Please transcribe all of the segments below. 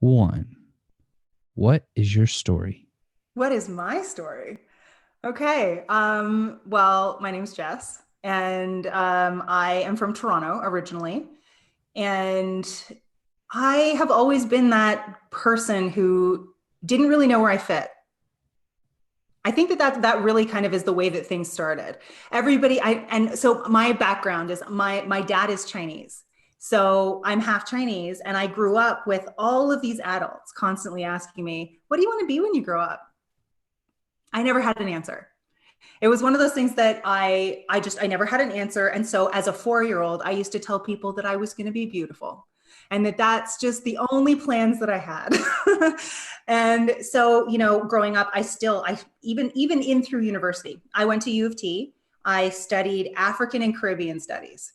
one, what is your story? What is my story? Okay. Well, my name's Jess, and I am from Toronto originally. And I have always been that person who didn't really know where I fit. I think that really kind of is the way that things started. And so my background is my dad is Chinese. So I'm half Chinese, and I grew up with all of these adults constantly asking me, "What do you want to be when you grow up?" I never had an answer. It was one of those things that I never had an answer. And so as a 4-year old, I used to tell people that I was going to be beautiful and that's just the only plans that I had. And so, growing up, I even in through university, I went to U of T. I studied African and Caribbean studies.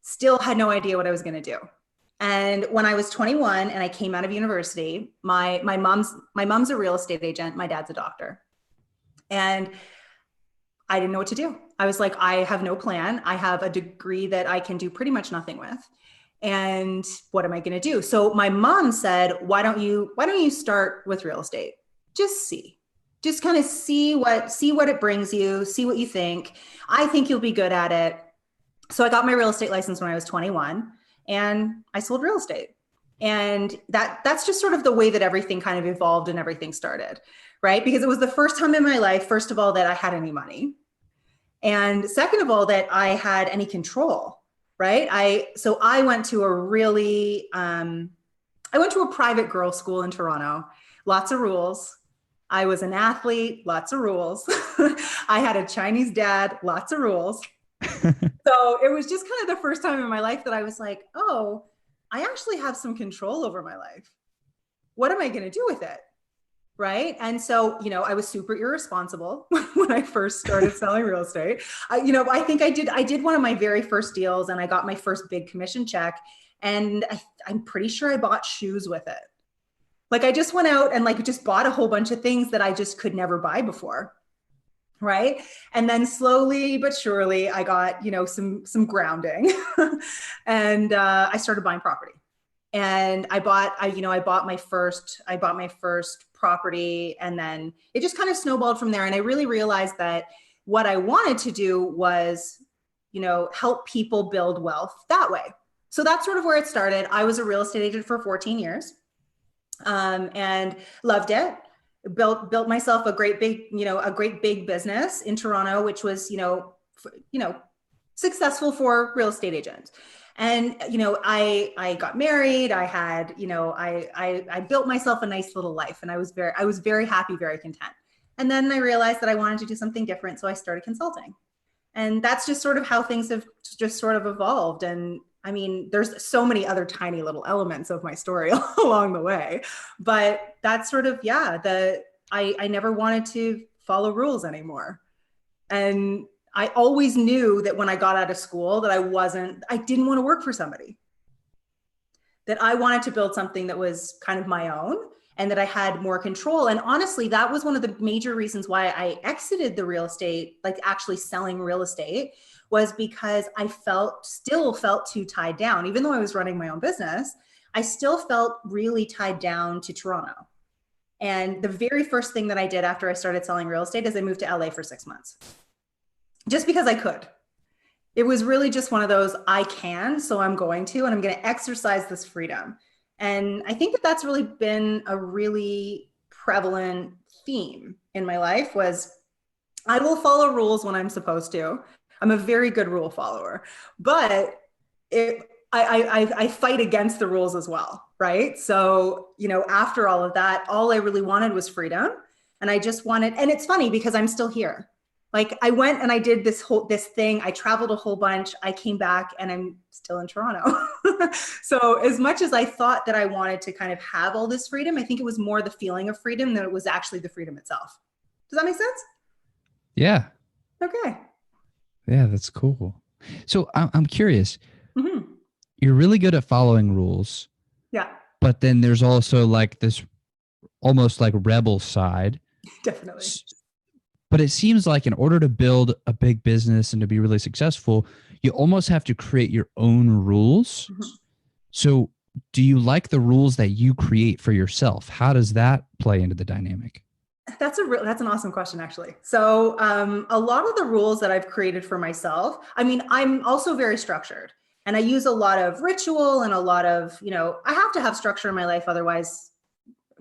Still had no idea what I was going to do. And when I was 21 and I came out of university, my mom's a real estate agent, my dad's a doctor. And I didn't know what to do. I was like, I have no plan. I have a degree that I can do pretty much nothing with. And what am I going to do? So my mom said, why don't you start with real estate? Just see. Just kind of see what it brings you, see what you think. I think you'll be good at it. So I got my real estate license when I was 21 and I sold real estate. And that's just sort of the way that everything kind of evolved and everything started, right? Because it was the first time in my life, first of all, that I had any money. And second of all, that I had any control, right? I went to I went to a private girls' school in Toronto, lots of rules. I was an athlete, lots of rules. I had a Chinese dad, lots of rules. So it was just kind of the first time in my life that I was like, oh, I actually have some control over my life. What am I going to do with it? Right. And so, I was super irresponsible when I first started selling real estate. I think I did one of my very first deals and I got my first big commission check. And I'm pretty sure I bought shoes with it. Like I just went out and like just bought a whole bunch of things that I just could never buy before. Right. And then slowly but surely I got, some grounding and I started buying property. And I bought my first property, and then it just kind of snowballed from there. And I really realized that what I wanted to do was, help people build wealth that way. So that's sort of where it started. I was a real estate agent for 14 years, and loved it. Built myself a great big business in Toronto, which was, successful for real estate agents. And I got married. I had I built myself a nice little life, and I was very happy, very content. And then I realized that I wanted to do something different, so I started consulting. And that's just sort of how things have just sort of evolved. And I mean, there's so many other tiny little elements of my story along the way, but that's sort of, yeah, I never wanted to follow rules anymore. And I always knew that when I got out of school that I didn't want to work for somebody, that I wanted to build something that was kind of my own and that I had more control. And honestly, that was one of the major reasons why I exited the real estate, like actually selling real estate, was because still felt too tied down. Even though I was running my own business, I still felt really tied down to Toronto. And the very first thing that I did after I started selling real estate is I moved to LA for 6 months, just because I could. It was really just one of those, I can, so I'm going to, and I'm going to exercise this freedom. And I think that that's really been a really prevalent theme in my life was I will follow rules when I'm supposed to. I'm a very good rule follower, but I fight against the rules as well, right? So, after all of that, all I really wanted was freedom. And I just wanted, and it's funny because I'm still here. Like I went and I did this thing. I traveled a whole bunch. I came back and I'm still in Toronto. So as much as I thought that I wanted to kind of have all this freedom, I think it was more the feeling of freedom than it was actually the freedom itself. Does that make sense? Yeah. Okay. Yeah, that's cool. So I'm curious. Hmm. You're really good at following rules, Yeah, but then there's also like this almost like rebel side. definitely. But it seems like in order to build a big business and to be really successful, you almost have to create your own rules. Mhm. So do you like the rules that you create for yourself? How does that play into the dynamic? That's an awesome question, actually. So, a lot of the rules that I've created for myself, I mean, I'm also very structured, and I use a lot of ritual and a lot of, I have to have structure in my life, otherwise,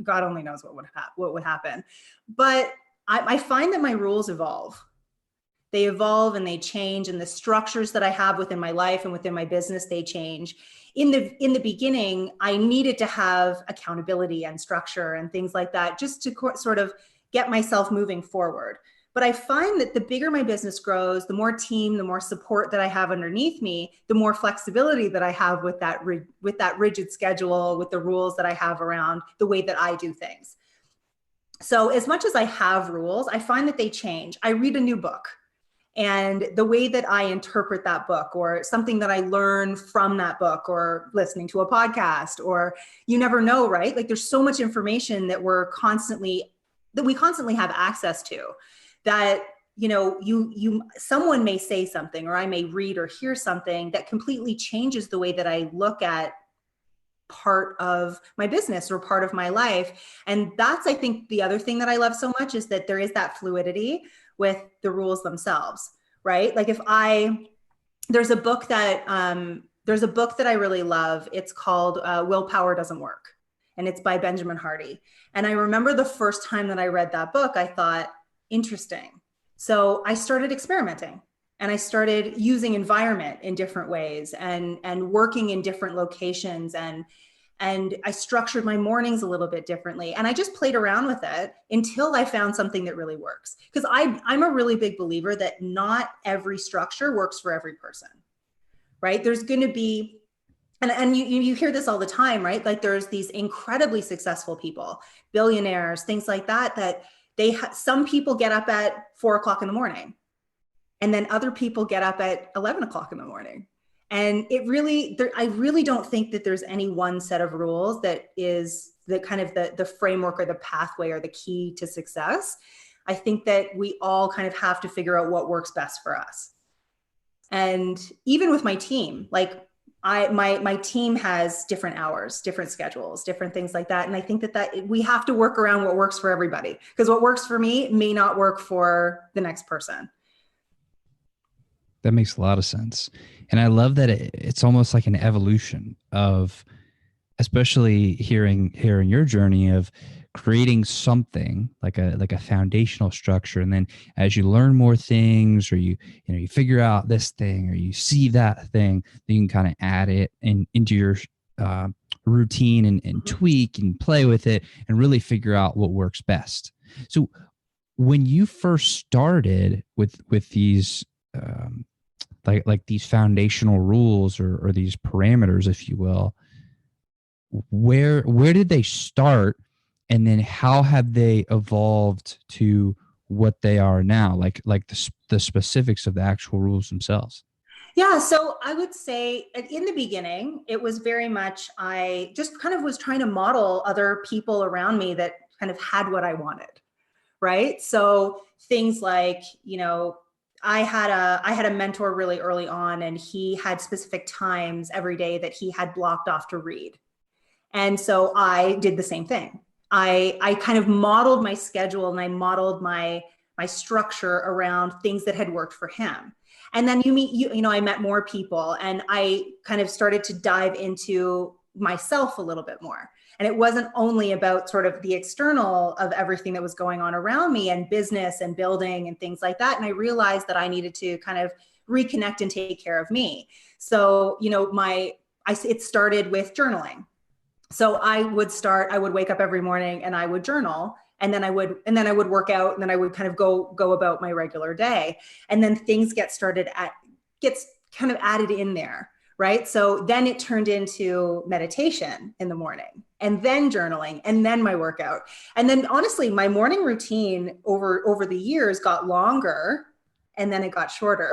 God only knows what would happen. But I find that my rules evolve. They evolve and they change, and the structures that I have within my life and within my business, they change. In the beginning, I needed to have accountability and structure and things like that, just to sort of get myself moving forward. But I find that the bigger my business grows, the more team, the more support that I have underneath me, the more flexibility that I have with that rigid schedule, with the rules that I have around the way that I do things. So as much as I have rules, I find that they change. I read a new book, and the way that I interpret that book, or something that I learn from that book, or listening to a podcast, or you never know, right? Like, there's so much information that we constantly have access to, that someone may say something, or I may read or hear something that completely changes the way that I look at part of my business or part of my life. And that's, I think, the other thing that I love so much, is that there is that fluidity with the rules themselves, right? Like, there's a book that I really love. It's called Willpower Doesn't Work, and it's by Benjamin Hardy. And I remember the first time that I read that book, I thought, interesting. So I started experimenting, and I started using environment in different ways, and working in different locations, and I structured my mornings a little bit differently, and I just played around with it until I found something that really works. Because I'm a really big believer that not every structure works for every person, right? There's going to be, and you hear this all the time, right? Like, there's these incredibly successful people, billionaires, things like that, that some people get up at 4 o'clock in the morning, and then other people get up at 11 o'clock in the morning. And I really don't think that there's any one set of rules that is the kind of the framework or the pathway or the key to success. I think that we all kind of have to figure out what works best for us. And even with my team, like, my team has different hours, different schedules, different things like that. And I think that we have to work around what works for everybody, because what works for me may not work for the next person. That makes a lot of sense. And I love that it's almost like an evolution of, especially hearing your journey of creating something like a foundational structure. And then as you learn more things, or you figure out this thing, or you see that thing, then you can kind of add it into your routine, and tweak and play with it, and really figure out what works best. So when you first started with these, like these foundational rules, or these parameters, if you will, where did they start, and then how have they evolved to what they are now, like the specifics of the actual rules themselves? Yeah, so I would say in the beginning, it was very much, I just kind of was trying to model other people around me that kind of had what I wanted, right? So things like, I had a mentor really early on, and he had specific times every day that he had blocked off to read. And so I did the same thing. I kind of modeled my schedule, and I modeled my structure around things that had worked for him. And then I met more people, and I kind of started to dive into myself a little bit more. And it wasn't only about sort of the external of everything that was going on around me, and business and building and things like that. And I realized that I needed to kind of reconnect and take care of me. So, it started with journaling. So I would wake up every morning, and I would journal, and then I would work out, and then I would kind of go about my regular day. And then things gets kind of added in there, right? So then it turned into meditation in the morning, and then journaling, and then my workout. And then honestly, my morning routine over the years got longer, and then it got shorter.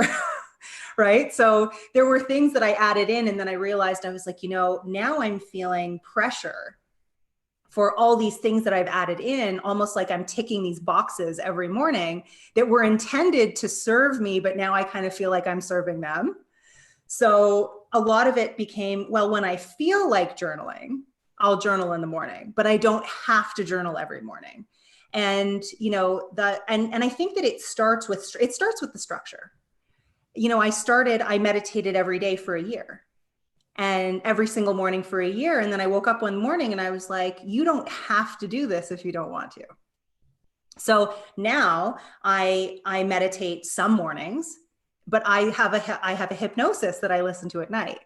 Right. So there were things that I added in, and then I realized, I was like, now I'm feeling pressure for all these things that I've added in, almost like I'm ticking these boxes every morning that were intended to serve me, but now I kind of feel like I'm serving them. So a lot of it became, well, when I feel like journaling, I'll journal in the morning, but I don't have to journal every morning. And, and I think that it starts with the structure. I meditated every day for a year, and every single morning for a year. And then I woke up one morning and I was like, you don't have to do this if you don't want to. So now I meditate some mornings, but I have a hypnosis that I listen to at night.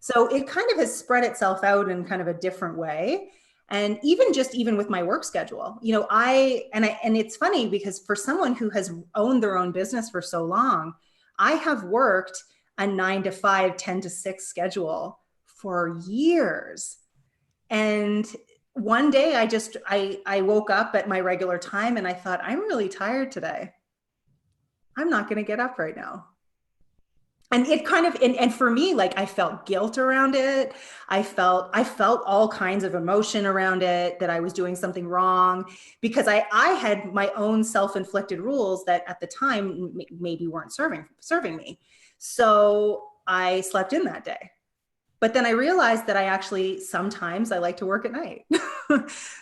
So it kind of has spread itself out in kind of a different way. And even with my work schedule, and it's funny because for someone who has owned their own business for so long, I have worked a 9 to 5, 10 to 6 schedule for years. And one day I woke up at my regular time and I thought, I'm really tired today. I'm not going to get up right now. And it kind of, and for me, like, I felt guilt around it. I felt all kinds of emotion around it, that I was doing something wrong, because I had my own self-inflicted rules that at the time maybe weren't serving me. So I slept in that day. But then I realized that sometimes I like to work at night.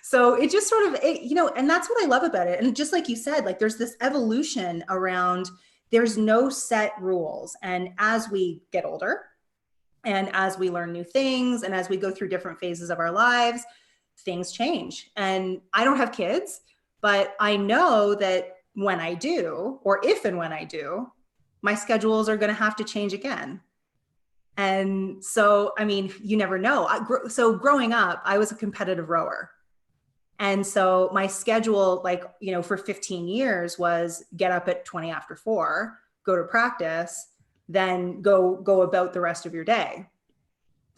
So it just sort of, and that's what I love about it. And just like you said, like, there's this evolution around, there's no set rules. And as we get older and as we learn new things and as we go through different phases of our lives, things change. And I don't have kids, but I know that when I do, or if and when I do, my schedules are going to have to change again. And so, I mean, you never know. So growing up, I was a competitive rower. And so my schedule, for 15 years was get up at 20 after 4, go to practice, then go about the rest of your day.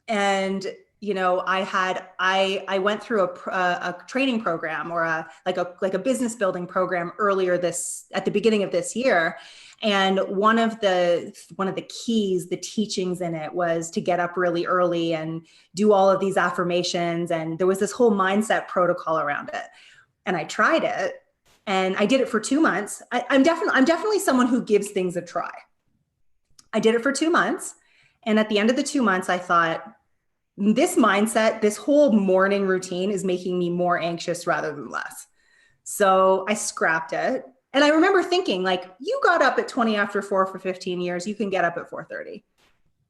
And, I went through a training program, or a business building program at the beginning of this year. And one of the keys, the teachings in it, was to get up really early and do all of these affirmations. And there was this whole mindset protocol around it. And I tried it, and I did it for 2 months. I'm definitely someone who gives things a try. I did it for 2 months. And at the end of the 2 months, I thought, this mindset, this whole morning routine is making me more anxious rather than less. So I scrapped it. And I remember thinking, like, you got up at 20 after 4 for 15 years, you can get up at 4:30.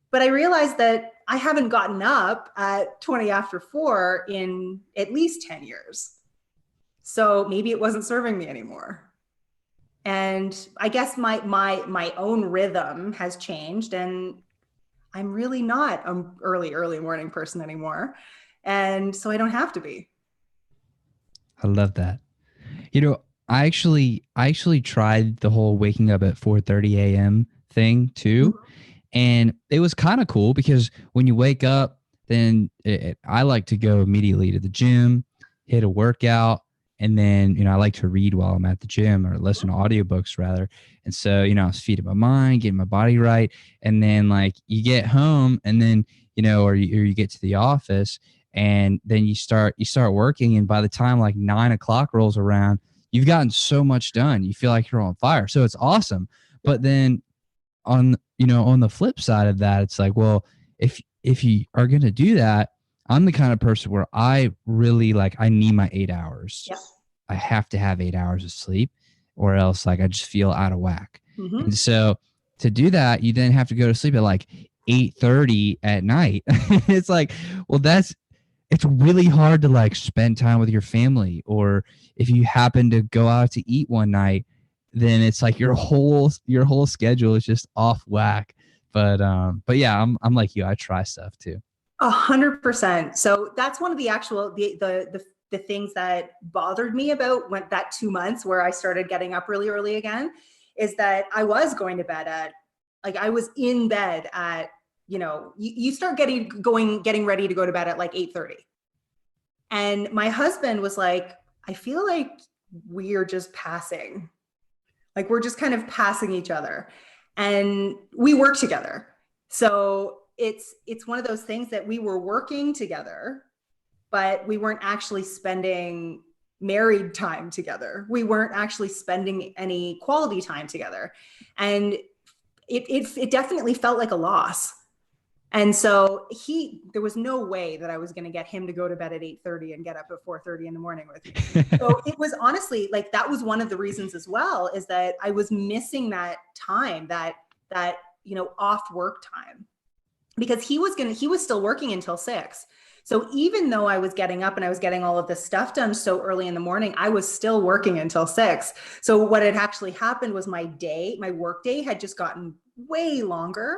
But I realized that I haven't gotten up at 20 after 4 in at least 10 years. So maybe it wasn't serving me anymore. And I guess my own rhythm has changed, and I'm really not an early morning person anymore. And so I don't have to be. I love that. I actually tried the whole waking up at 4:30 a.m. thing too. Mm-hmm. And it was kind of cool because when you wake up, then I like to go immediately to the gym, hit a workout. And then, I like to read while I'm at the gym, or listen to audiobooks rather. And so, I was feeding my mind, getting my body right. And then you get home, and then, or you get to the office, and then you start working. And by the time 9 o'clock rolls around, you've gotten so much done. You feel like you're on fire. So it's awesome. But then on the flip side of that, it's like, well, if you are going to do that, I'm the kind of person where I really I need my 8 hours. Yep. I have to have 8 hours of sleep, or else I just feel out of whack. Mm-hmm. And so to do that, you then have to go to sleep at 8:30 at night. It's it's really hard to spend time with your family. Or if you happen to go out to eat one night, then it's your whole schedule is just off whack. But yeah, I'm like you. I try stuff too. 100%. So that's one of the things that bothered me about that 2 months where I started getting up really early again, is that I was going to bed I was in bed at, you start getting ready to go to bed at 8:30. And my husband was like, I feel like we're just passing. We're just kind of passing each other, and we work together. So it's one of those things that we were working together, but we weren't actually spending married time together. We weren't actually spending any quality time together. And it definitely felt like a loss. And so there was no way that I was going to get him to go to bed at 8:30 and get up at 4:30 in the morning with me. So it was honestly like, that was one of the reasons as well, is that I was missing that time, that, off work time, because he was still working until 6. So even though I was getting up and I was getting all of this stuff done so early in the morning, I was still working until 6. So what had actually happened was my work day had just gotten way longer,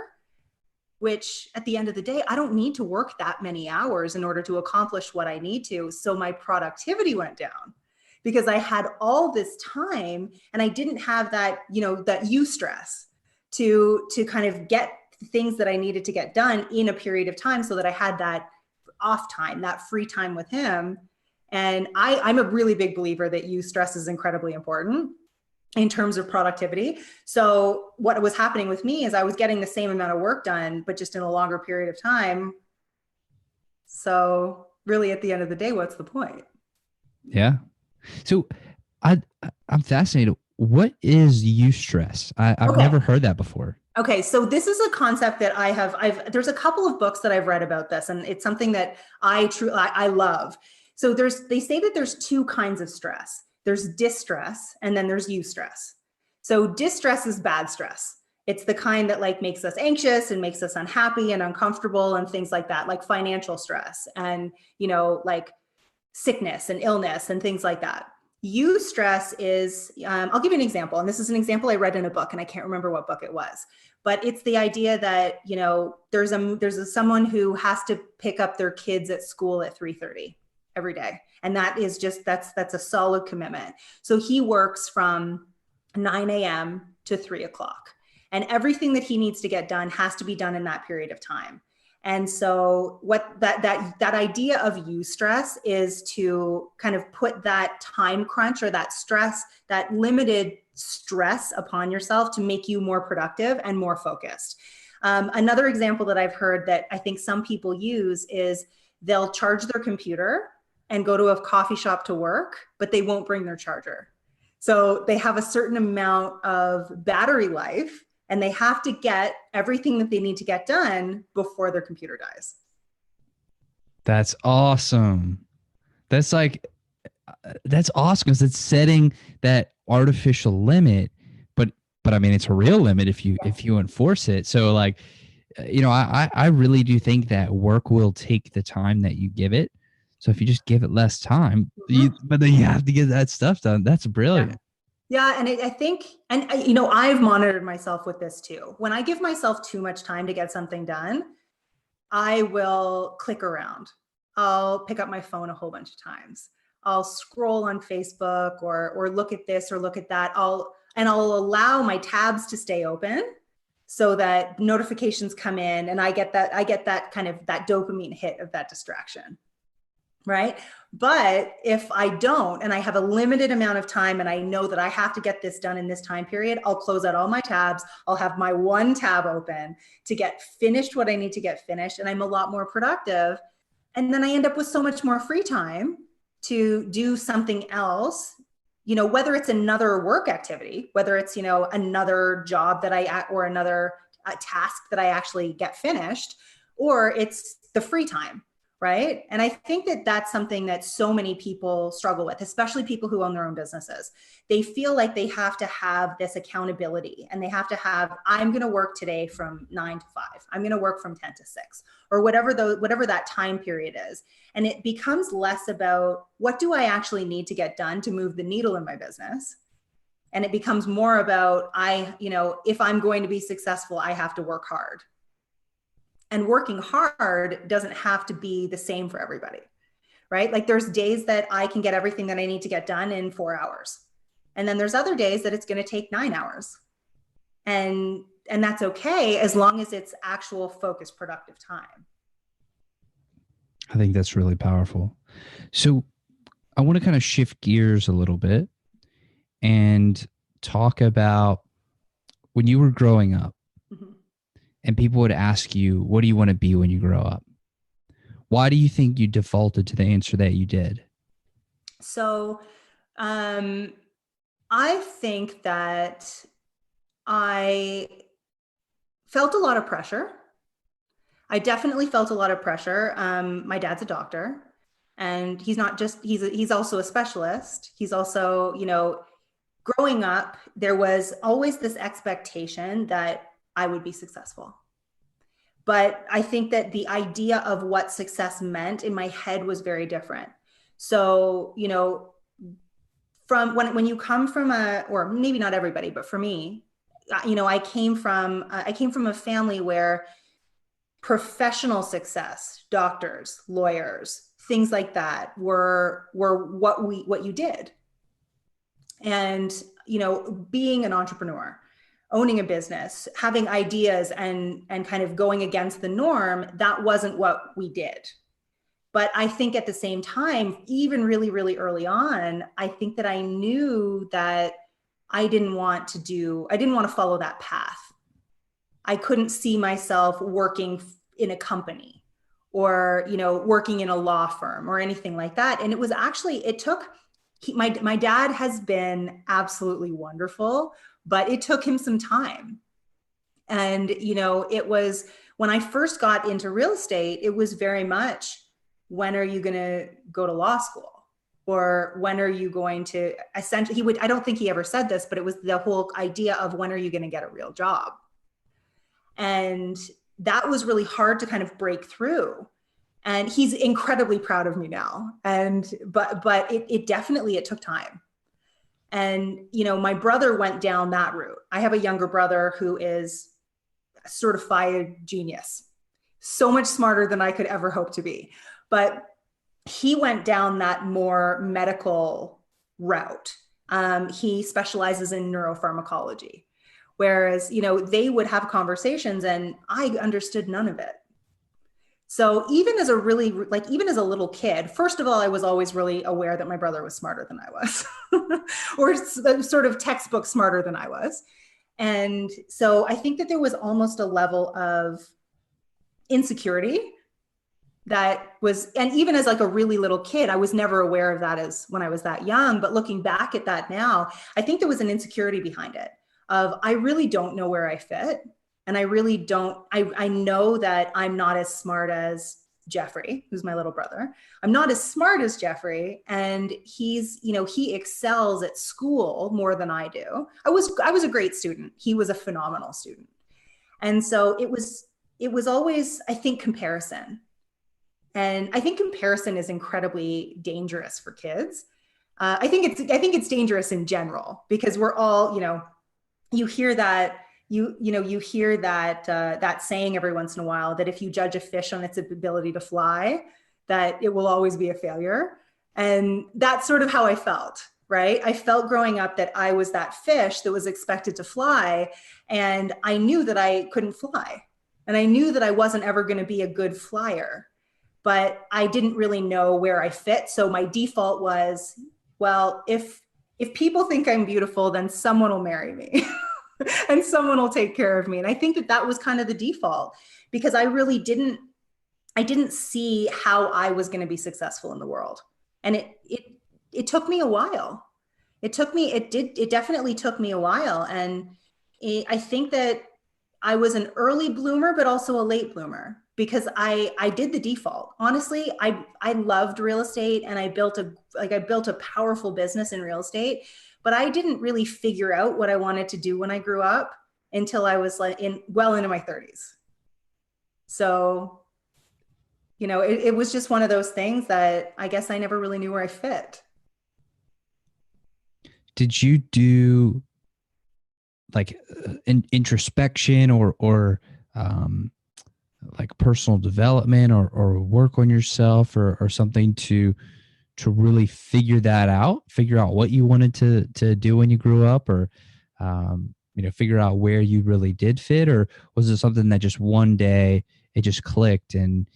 which at the end of the day, I don't need to work that many hours in order to accomplish what I need to. So my productivity went down because I had all this time and I didn't have that, that eustress to kind of get things that I needed to get done in a period of time, so that I had that off time, that free time with him. And I'm a really big believer that eustress is incredibly important in terms of productivity. So what was happening with me is I was getting the same amount of work done, but just in a longer period of time. So really, at the end of the day, what's the point? Yeah. So I'm fascinated. What is eustress? I've Okay. never heard that before. Okay, so this is a concept that there's a couple of books that I've read about this, and it's something that I love. So they say that there's two kinds of stress. There's distress and then there's eustress. So distress is bad stress. It's the kind that like makes us anxious and makes us unhappy and uncomfortable and things like that, like financial stress and, like sickness and illness and things like that. Eustress is, I'll give you an example. And this is an example I read in a book, and I can't remember what book it was, but it's the idea that, there's someone who has to pick up their kids at school at 3:30 every day. And that is just, that's a solid commitment. So he works from 9 a.m. to 3 o'clock, and everything that he needs to get done has to be done in that period of time. And so what that idea of eustress is to kind of put that time crunch or that stress, that limited stress upon yourself to make you more productive and more focused. Another example that I've heard that I think some people use is they'll charge their computer and go to a coffee shop to work, but they won't bring their charger. So they have a certain amount of battery life, and they have to get everything that they need to get done before their computer dies. That's awesome. That's that's awesome because it's setting that artificial limit, but I mean it's a real limit if you enforce it. So like, I really do think that work will take the time that you give it. So if you just give it less time, but then you have to get that stuff done. That's brilliant. Yeah. Yeah, and I think, and I've monitored myself with this too. When I give myself too much time to get something done, I will click around. I'll pick up my phone a whole bunch of times. I'll scroll on Facebook or look at this or look at that. I'll allow my tabs to stay open so that notifications come in and I get that kind of that dopamine hit of that distraction. Right. But if I don't, and I have a limited amount of time and I know that I have to get this done in this time period, I'll close out all my tabs. I'll have my one tab open to get finished what I need to get finished. And I'm a lot more productive. And then I end up with so much more free time to do something else, whether it's another work activity, whether it's, another job or another task that I actually get finished, or it's the free time. Right. And I think that that's something that so many people struggle with, especially people who own their own businesses. They feel like they have to have this accountability and they have to have, I'm going to work today from 9 to 5. I'm going to work from 10 to 6 or whatever that time period is. And it becomes less about what do I actually need to get done to move the needle in my business. And it becomes more about if I'm going to be successful, I have to work hard. And working hard doesn't have to be the same for everybody, right? Like there's days that I can get everything that I need to get done in 4 hours. And then there's other days that it's going to take 9 hours. And that's okay as long as it's actual focused, productive time. I think that's really powerful. So I want to kind of shift gears a little bit and talk about when you were growing up. Mm-hmm. And people would ask you, what do you want to be when you grow up? Why do you think you defaulted to the answer that you did? So I think that I felt a lot of pressure. I definitely felt a lot of pressure. My dad's a doctor, and he's not just he's also a specialist. He's also, growing up, there was always this expectation that I would be successful. But I think that the idea of what success meant in my head was very different. So, from when you come from or maybe not everybody, but for me, I came from a family where professional success, doctors, lawyers, things like that were what you did. And, being an entrepreneur, owning a business, having ideas and kind of going against the norm, that wasn't what we did. But I think at the same time, even really, really early on, I think that I knew that I didn't want to follow that path. I couldn't see myself working in a company or, working in a law firm or anything like that. And it was actually, it took, my dad has been absolutely wonderful, but it took him some time. And, it was when I first got into real estate, it was very much, when are you going to go to law school? Or when are you going to essentially, I don't think he ever said this, but it was the whole idea of when are you going to get a real job? And that was really hard to kind of break through. And he's incredibly proud of me now. But it definitely, it took time. And, my brother went down that route. I have a younger brother who is a certified genius, so much smarter than I could ever hope to be. But he went down that more medical route. He specializes in neuropharmacology. Whereas, they would have conversations and I understood none of it. So even as a little kid, first of all, I was always really aware that my brother was smarter than I was, or sort of textbook smarter than I was. And so I think that there was almost a level of insecurity that was, and even as like a really little kid, I was never aware of that as when I was that young. But looking back at that now, I think there was an insecurity behind it of, I really don't know where I fit. And I really don't, I know that I'm not as smart as Jeffrey, who's my little brother. I'm not as smart as Jeffrey. And he's, he excels at school more than I do. I was a great student. He was a phenomenal student. And so it was always, I think, comparison. And I think comparison is incredibly dangerous for kids. I think it's dangerous in general because we're all, you hear that you hear that saying every once in a while that if you judge a fish on its ability to fly, that it will always be a failure. And that's sort of how I felt, right? I felt growing up that I was that fish that was expected to fly, and I knew that I couldn't fly, and I knew that I wasn't ever going to be a good flyer. But I didn't really know where I fit. So my default was, well, if people think I'm beautiful, then someone will marry me and someone will take care of me. And I think that was kind of the default because I really didn't see how I was going to be successful in the world. And it took me a while. It definitely took me a while. And I think that I was an early bloomer, but also a late bloomer because I did the default. Honestly, I loved real estate and I built a powerful business in real estate, but I didn't really figure out what I wanted to do when I grew up until I was well into my 30s. So, it was just one of those things that I guess I never really knew where I fit. Did you do like introspection or like personal development or work on yourself or something to really figure out what you wanted to do when you grew up, or figure out where you really did fit? Or was it something that just one day it just clicked and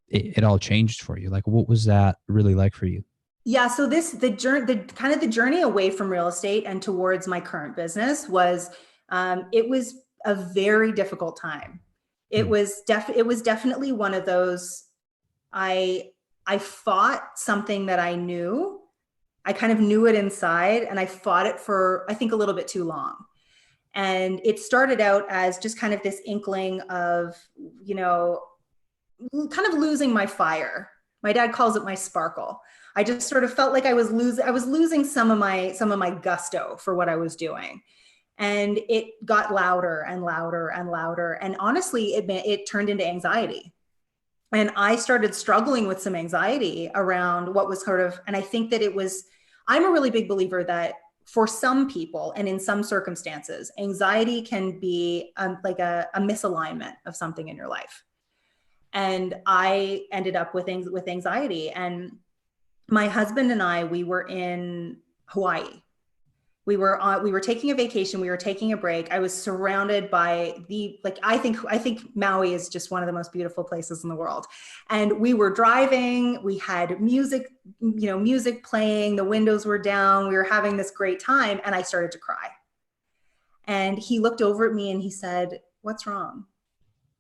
it all changed for you? Like, what was that really like for you? Yeah, so the journey away from real estate and towards my current business was, it was a very difficult time. It was definitely one of those, I fought something that I knew. I kind of knew it inside, and I fought it for, I think, a little bit too long. And it started out as just kind of this inkling of, kind of losing my fire. My dad calls it my sparkle. I just sort of felt like I was losing some of my gusto for what I was doing. And it got louder and louder and louder. And honestly, it turned into anxiety. And I started struggling with some anxiety around what was sort of, and I think that I'm a really big believer that for some people and in some circumstances, anxiety can be like a misalignment of something in your life. And I ended up with anxiety. And my husband and I, we were in Hawaii. We were taking a vacation. We were taking a break. I was surrounded by I think Maui is just one of the most beautiful places in the world. And we were driving, we had music playing, the windows were down. We were having this great time. And I started to cry. And he looked over at me and he said, "What's wrong?"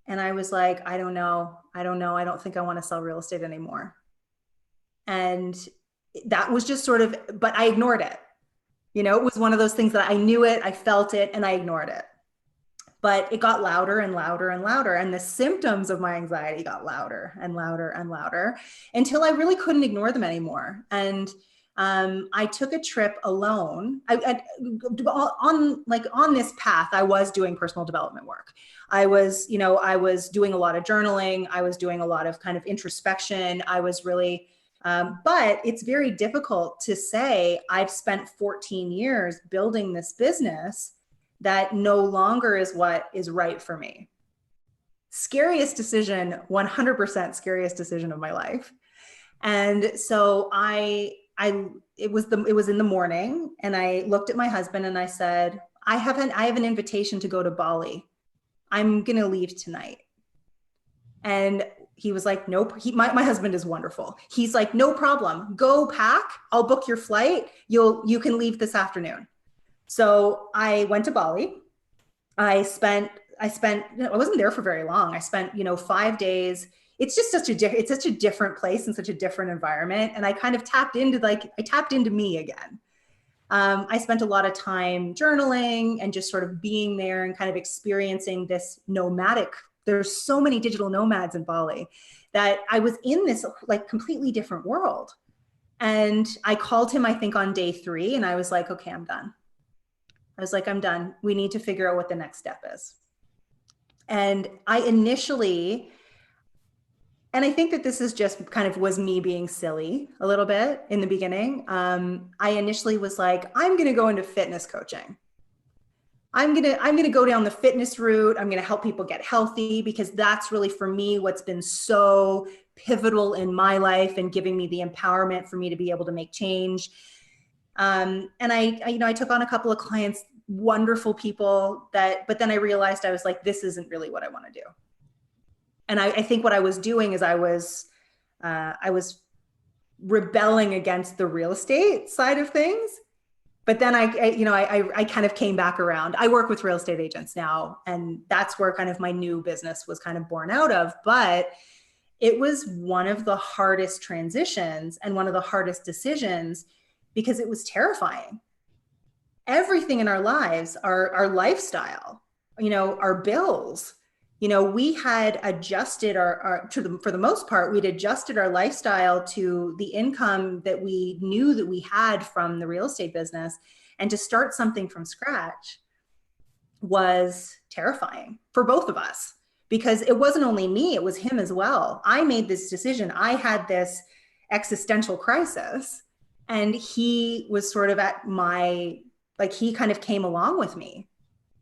And I was like, I don't know. I don't think I want to sell real estate anymore. And that was just sort of, but I ignored it. It was one of those things that I knew it, I felt it, and I ignored it. But it got louder and louder and louder. And the symptoms of my anxiety got louder and louder and louder until I really couldn't ignore them anymore. And I took a trip alone. On this path, I was doing personal development work. I was doing a lot of journaling. I was doing a lot of kind of introspection. I was really, but it's very difficult to say I've spent 14 years building this business that no longer is what is right for me. Scariest decision, 100% scariest decision of my life. And so it was in the morning, and I looked at my husband and I said, I have an invitation to go to Bali. I'm going to leave tonight. And he was like, nope. My husband is wonderful. He's like, no problem. Go pack. I'll book your flight. You can leave this afternoon. So I went to Bali. I wasn't there for very long. I spent, 5 days. It's just such a different place and such a different environment. And I kind of tapped into me again. I spent a lot of time journaling and just sort of being there and kind of experiencing this nomadic. There's so many digital nomads in Bali that I was in this like completely different world. And I called him, I think on day 3, and I was like, okay, I'm done. I was like, I'm done. We need to figure out what the next step is. And I think that this is just kind of was me being silly a little bit in the beginning. I initially was like, I'm going to go into fitness coaching. I'm going to go down the fitness route. I'm going to help people get healthy because that's really for me what's been so pivotal in my life and giving me the empowerment for me to be able to make change. And I took on a couple of clients, wonderful people but then I realized I was like, this isn't really what I want to do. And I think what I was doing is I was rebelling against the real estate side of things. But then I kind of came back around. I work with real estate agents now, and that's where kind of my new business was kind of born out of. But it was one of the hardest transitions and one of the hardest decisions because it was terrifying. Everything in our lives, our lifestyle, our bills, we had adjusted for the most part, we'd adjusted our lifestyle to the income that we knew that we had from the real estate business. And to start something from scratch was terrifying for both of us because it wasn't only me, it was him as well. I made this decision. I had this existential crisis and he was sort of he kind of came along with me.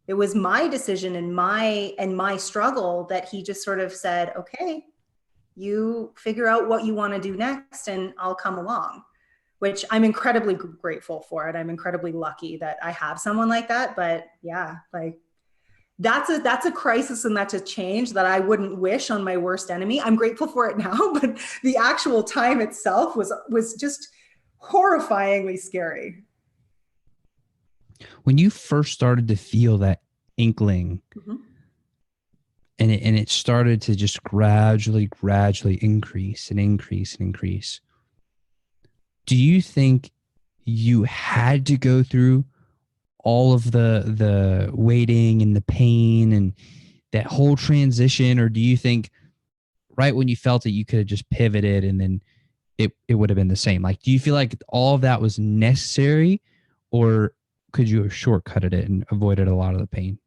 It was my decision and my struggle that he just sort of said, okay, you figure out what you want to do next and I'll come along, which I'm incredibly grateful for it. I'm incredibly lucky that I have someone like that. But yeah, like that's a crisis and that's a change that I wouldn't wish on my worst enemy. I'm grateful for it now, but the actual time itself was just horrifyingly scary. When you first started to feel that inkling, Mm-hmm. and it started to just gradually increase and increase and increase, do you think you had to go through all of the waiting and the pain and that whole transition, or do you think right when you felt it, you could have just pivoted and then it would have been the same? Like, do you feel like all of that was necessary, or could you have shortcutted it and avoided a lot of the pain?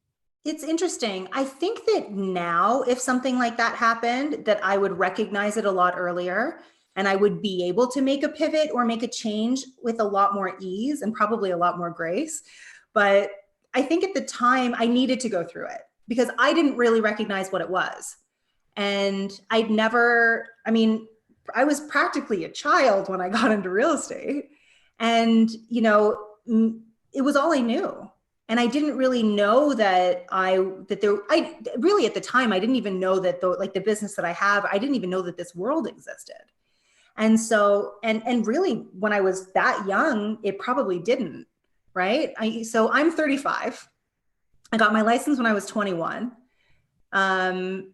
It's interesting. I think that now, if something like that happened, that I would recognize it a lot earlier and I would be able to make a pivot or make a change with a lot more ease and probably a lot more grace. But I think at the time I needed to go through it because I didn't really recognize what it was. And I'd never, I mean, I was practically a child when I got into real estate. And, it was all I knew. And I didn't really know I really at the time, I didn't even know that the business that I have, I didn't even know that this world existed. And so, and really when I was that young, it probably didn't, right? So I'm 35. I got my license when I was 21. And,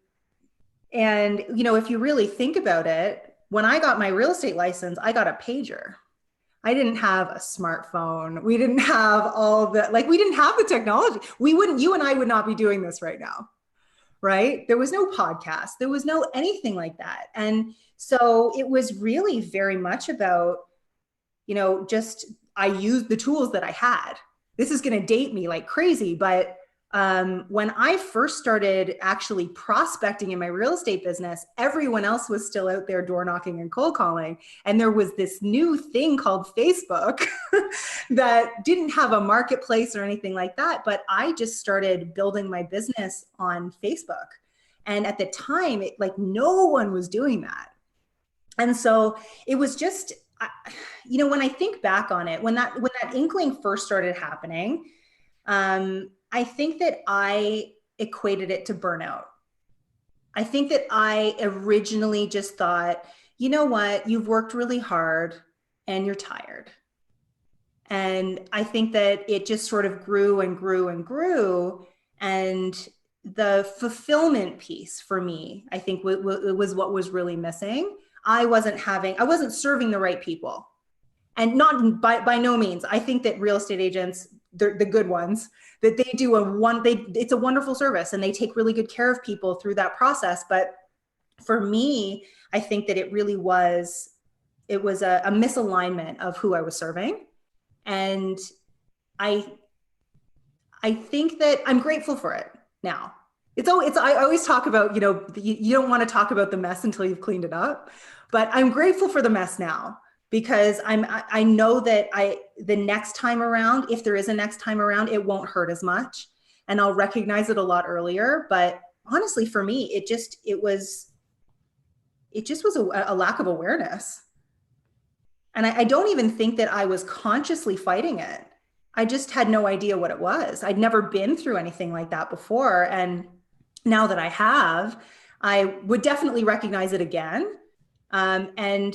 if you really think about it, when I got my real estate license, I got a pager. I didn't have a smartphone. We didn't have we didn't have the technology. You and I would not be doing this right now, right? There was no podcast. There was no anything like that. And so it was really very much about, just I used the tools that I had. This is going to date me like crazy, but when I first started actually prospecting in my real estate business, everyone else was still out there door knocking and cold calling. And there was this new thing called Facebook that didn't have a marketplace or anything like that. But I just started building my business on Facebook. And at the time, no one was doing that. And so it was just, when I think back on it, when that inkling first started happening, I think that I equated it to burnout. I think that I originally just thought, you know what, you've worked really hard and you're tired. And I think that it just sort of grew and grew and grew. And the fulfillment piece for me, I think it was what was really missing. I wasn't serving the right people. And not by no means. I think that real estate agents, the good ones, that they do it's a wonderful service and they take really good care of people through that process. But for me, I think that it was a misalignment of who I was serving. And I think that I'm grateful for it now. I always talk about, you don't want to talk about the mess until you've cleaned it up, but I'm grateful for the mess now. Because I know that the next time around, if there is a next time around, it won't hurt as much, and I'll recognize it a lot earlier. But honestly, for me, it just was a lack of awareness, and I don't even think that I was consciously fighting it. I just had no idea what it was. I'd never been through anything like that before, and now that I have, I would definitely recognize it again, and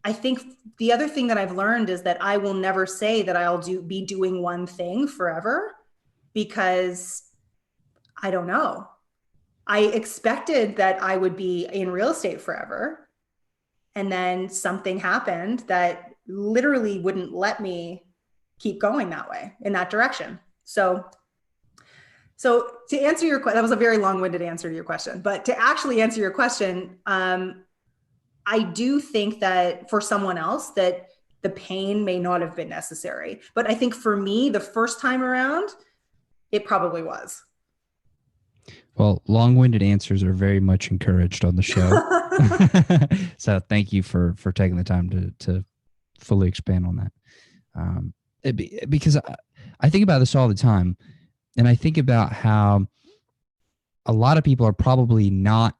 I think the other thing that I've learned is that I will never say that I'll be doing one thing forever, because I don't know. I expected that I would be in real estate forever. And then something happened that literally wouldn't let me keep going that way, in that direction. So to answer your question, that was a very long-winded answer to your question, but to actually answer your question, I do think that for someone else that the pain may not have been necessary. But I think for me, the first time around, it probably was. Well, long-winded answers are very much encouraged on the show. So thank you for taking the time to fully expand on that. Because I think about this all the time, and I think about how a lot of people are probably not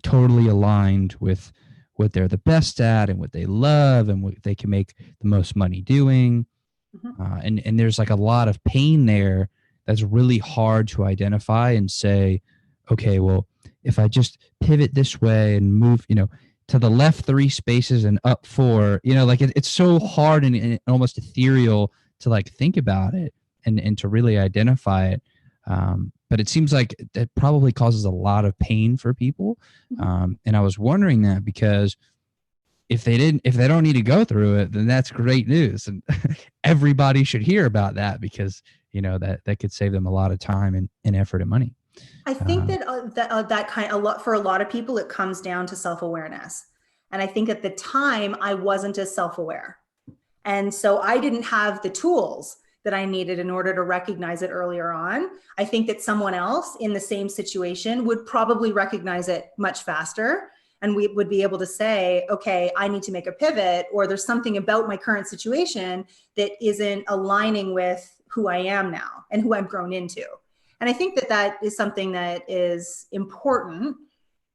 totally aligned with what they're the best at and what they love and what they can make the most money doing. Mm-hmm. And there's like a lot of pain there that's really hard to identify and say, okay, well, if I just pivot this way and move, to the left 3 spaces and up 4, it's so hard and almost ethereal to like think about it and to really identify it. But it seems like that probably causes a lot of pain for people. And I was wondering that because if they don't need to go through it, then that's great news. And everybody should hear about that because, that could save them a lot of time and effort and money. I think that that kind a lot for a lot of people, it comes down to self-awareness. And I think at the time I wasn't as self-aware. And so I didn't have the tools that I needed in order to recognize it earlier on. I think that someone else in the same situation would probably recognize it much faster. And we would be able to say, okay, I need to make a pivot, or there's something about my current situation that isn't aligning with who I am now and who I've grown into. And I think that that is something that is important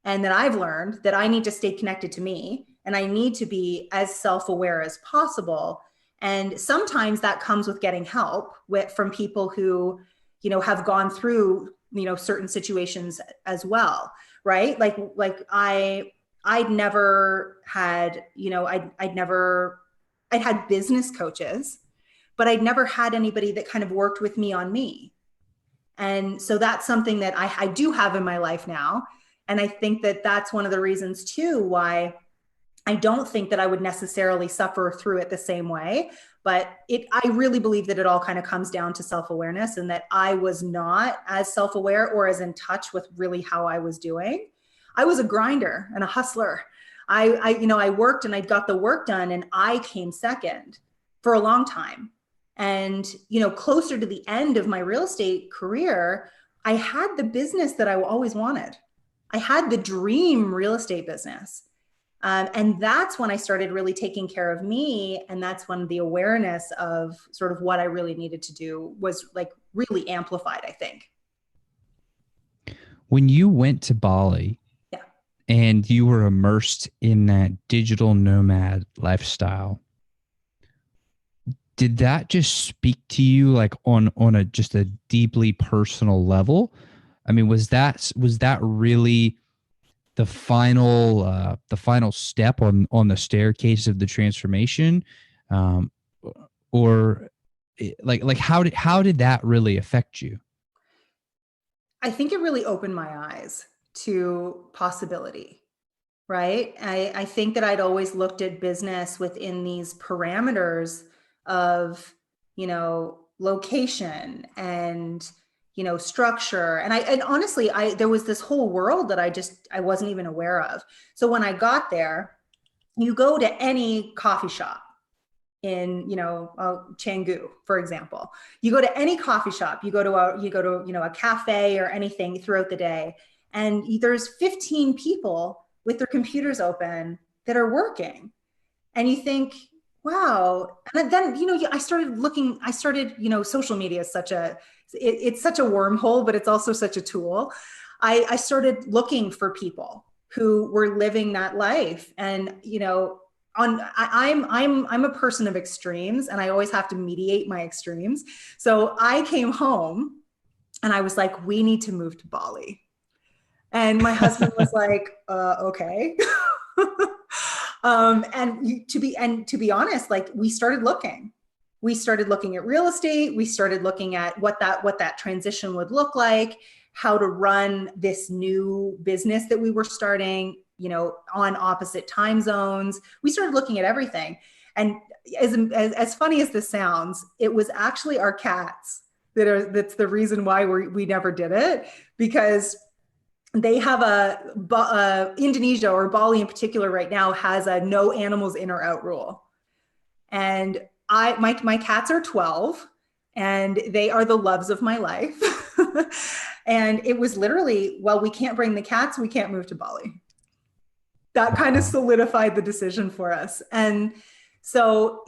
and that I've learned that I need to stay connected to me and I need to be as self-aware as possible. And sometimes that comes with getting help from people who, have gone through, certain situations as well, right? I'd never had, I'd had business coaches, but I'd never had anybody that kind of worked with me on me. And so that's something that I do have in my life now. And I think that that's one of the reasons too, why I don't think that I would necessarily suffer through it the same way, but I really believe that it all kind of comes down to self-awareness, and that I was not as self-aware or as in touch with really how I was doing. I was a grinder and a hustler. I worked and I got the work done, and I came second for a long time. And, closer to the end of my real estate career, I had the business that I always wanted. I had the dream real estate business. And that's when I started really taking care of me. And that's when the awareness of sort of what I really needed to do was like really amplified, I think. When you went to Bali, yeah, and you were immersed in that digital nomad lifestyle, did that just speak to you like on a just a deeply personal level? I mean, was that really the final step on the staircase of the transformation, or like how did that really affect you? I think it really opened my eyes to possibility, right? I think that I'd always looked at business within these parameters of, location and, structure. And honestly, there was this whole world that I wasn't even aware of. So when I got there, you go to any coffee shop in, Canggu, for example, you go to any coffee shop, you go to a cafe or anything throughout the day, and there's 15 people with their computers open that are working. And you think, wow. And then, I started, social media is it's such a wormhole, but it's also such a tool. I started looking for people who were living that life. And, I'm a person of extremes, and I always have to mediate my extremes. So I came home and I was like, we need to move to Bali. And my husband was like, okay. To be honest, like we started looking at real estate. We started looking at what that transition would look like, how to run this new business that we were starting, on opposite time zones. We started looking at everything. And as funny as this sounds, it was actually our cats that's the reason why we never did it, because they have Indonesia, or Bali in particular right now, has a no animals in or out rule. And my cats are 12 and they are the loves of my life. And it was literally, well, we can't bring the cats, we can't move to Bali. That kind of solidified the decision for us. And so,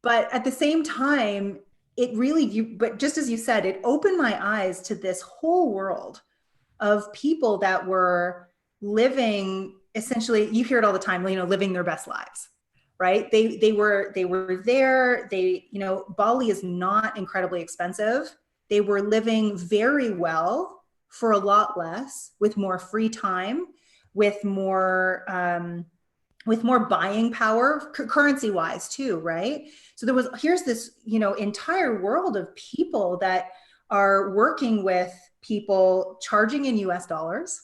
but at the same time, but just as you said, it opened my eyes to this whole world of people that were living, essentially, you hear it all the time, living their best lives, right? They were there. Bali is not incredibly expensive. They were living very well for a lot less, with more free time, with more buying power, currency wise too, right? So here's this, entire world of people that are working with people charging in US dollars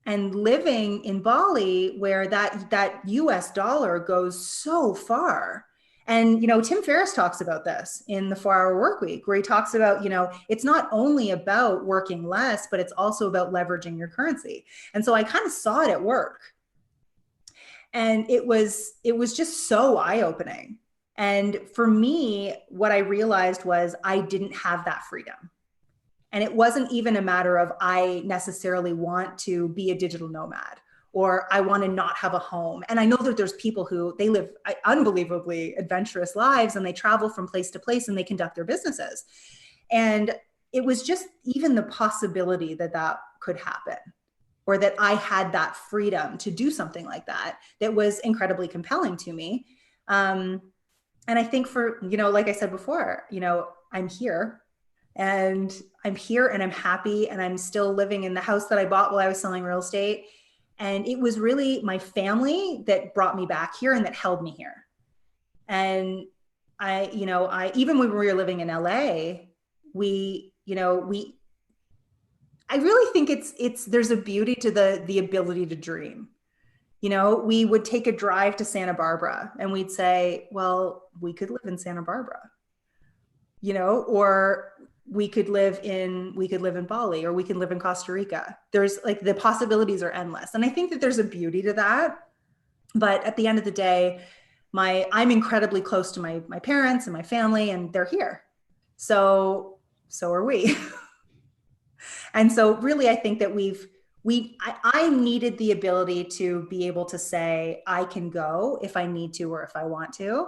and living in Bali, where that US dollar goes so far. And, Tim Ferriss talks about this in the 4 Hour Work Week, where he talks about, it's not only about working less, but it's also about leveraging your currency. And so I kind of saw it at work. And it was just so eye-opening. And for me, what I realized was I didn't have that freedom. And it wasn't even a matter of I necessarily want to be a digital nomad or I want to not have a home. And I know that there's people who they live unbelievably adventurous lives and they travel from place to place and they conduct their businesses. And it was just even the possibility that that could happen or that I had that freedom to do something like that, that was incredibly compelling to me. And I think for, like I said before, I'm here and I'm happy and I'm still living in the house that I bought while I was selling real estate. And it was really my family that brought me back here and that held me here. And I even when we were living in LA, I really think there's a beauty to the ability to dream. We would take a drive to Santa Barbara and we'd say, well, we could live in Santa Barbara, or we could live in Bali, or we could live in Costa Rica. There's like the possibilities are endless. And I think that there's a beauty to that. But at the end of the day, I'm incredibly close to my parents and my family, and they're here. So are we. And so really, I think that I needed the ability to be able to say, I can go if I need to, or if I want to.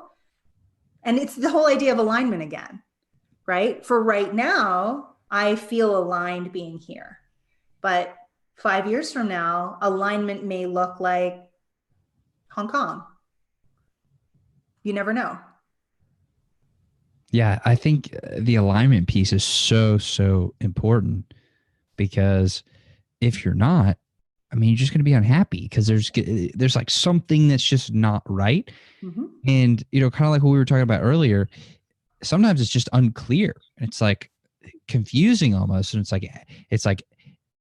And it's the whole idea of alignment again, right? For right now, I feel aligned being here, but 5 years from now, alignment may look like Hong Kong. You never know. Yeah, I think the alignment piece is so important, because if you're not, I mean, you're just going to be unhappy because there's like something that's just not right. Mm-hmm. And, kind of like what we were talking about earlier, sometimes it's just unclear. It's like confusing almost. And it's like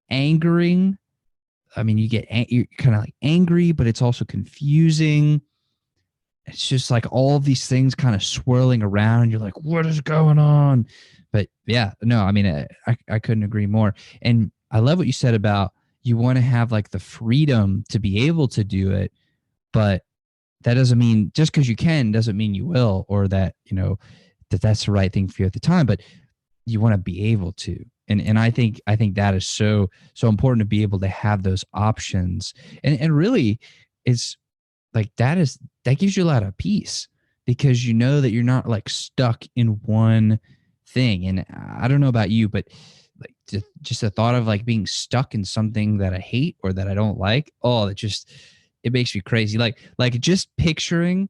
angering. I mean, you're kind of like angry, but it's also confusing. It's just like all of these things kind of swirling around and you're like, what is going on? But yeah, no, I mean, I couldn't agree more. And I love what you said about you want to have like the freedom to be able to do it, but that doesn't mean just because you can doesn't mean you will, or that, that's the right thing for you at the time, but you want to be able to. And I think that is so important to be able to have those options. And really it's like that gives you a lot of peace, because you know that you're not like stuck in one thing. And I don't know about you, but like just the thought of like being stuck in something that I hate or that I don't like, it makes me crazy. Like just picturing,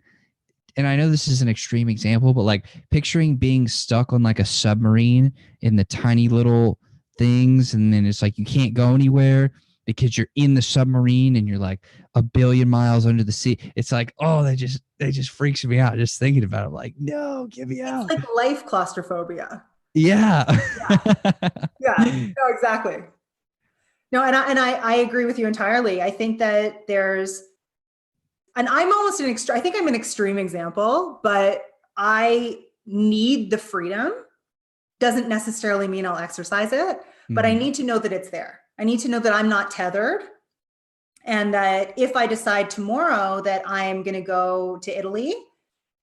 and I know this is an extreme example, but like picturing being stuck on like a submarine in the tiny little things, and then it's like you can't go anywhere because you're in the submarine and you're like a billion miles under the sea. It's like, oh, that just freaks me out just thinking about it. I'm like, no, get me out. It's like life claustrophobia. Yeah. Yeah. No, exactly. No, and I agree with you entirely. I think that and I'm almost I think I'm an extreme example, but I need the freedom. Doesn't necessarily mean I'll exercise it, but I need to know that it's there. I need to know that I'm not tethered, and that if I decide tomorrow that I'm going to go to Italy,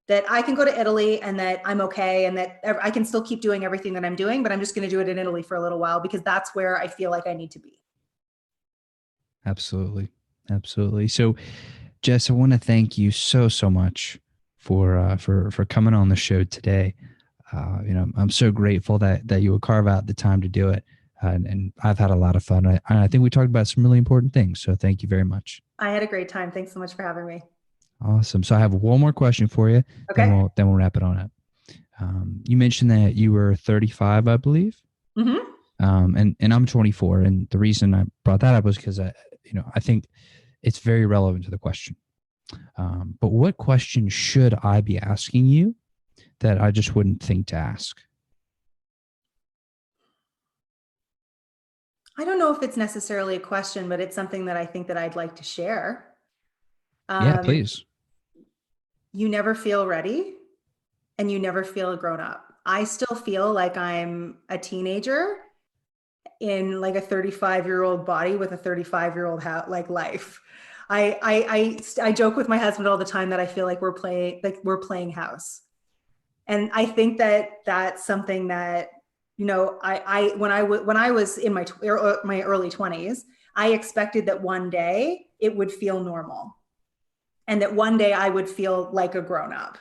that I can go to Italy and that I'm okay, and that I can still keep doing everything that I'm doing, but I'm just going to do it in Italy for a little while because that's where I feel like I need to be. Absolutely. Absolutely. So, Jess, I want to thank you so much for coming on the show today. I'm so grateful that you would carve out the time to do it. And I've had a lot of fun. I think we talked about some really important things. So thank you very much. I had a great time. Thanks so much for having me. Awesome. So I have one more question for you. Okay. Then we'll wrap it on up. You mentioned that you were 35, I believe. Mm-hmm. And I'm 24. And the reason I brought that up was because I think it's very relevant to the question. But what question should I be asking you that I just wouldn't think to ask? I don't know if it's necessarily a question, but it's something that I think that I'd like to share. Yeah, please. You never feel ready and you never feel grown up. I still feel like I'm a teenager in like a 35-year-old body with a 35-year-old like life. I joke with my husband all the time that I feel like we're playing house. And I think that that's something that, you know, when I was in my early 20s, I expected that one day it would feel normal, and that one day I would feel like a grown up,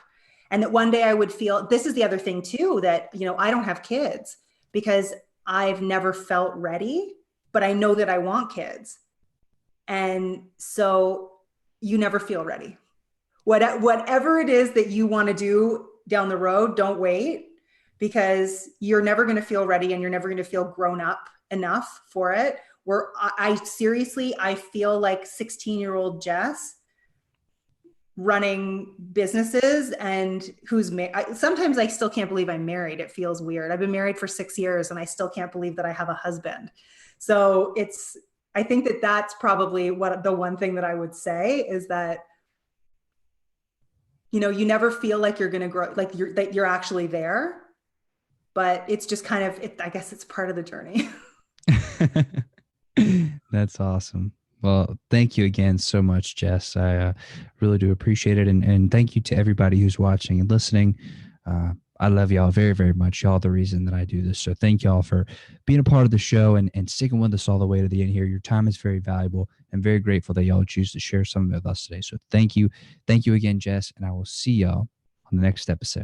and that one day I would feel, this is the other thing too, that, you know, I don't have kids because I've never felt ready, but I know that I want kids. And so you never feel ready. Whatever it is that you want to do down the road, don't wait, because you're never going to feel ready and you're never going to feel grown up enough for it. Where I seriously, I feel like 16-year-old Jess running businesses, and sometimes I still can't believe I'm married. It feels weird. I've been married for 6 years and I still can't believe that I have a husband. So I think that that's probably what the one thing that I would say is that, you know, you never feel like you're going to grow, like you're actually there, but it's just kind of, I guess it's part of the journey. That's awesome. Well, thank you again so much, Jess. I really do appreciate it. And thank you to everybody who's watching and listening. I love y'all very, very much. Y'all the reason that I do this. So thank y'all for being a part of the show and sticking with us all the way to the end here. Your time is very valuable. I'm very grateful that y'all choose to share some of it with us today. So thank you. Thank you again, Jess. And I will see y'all on the next episode.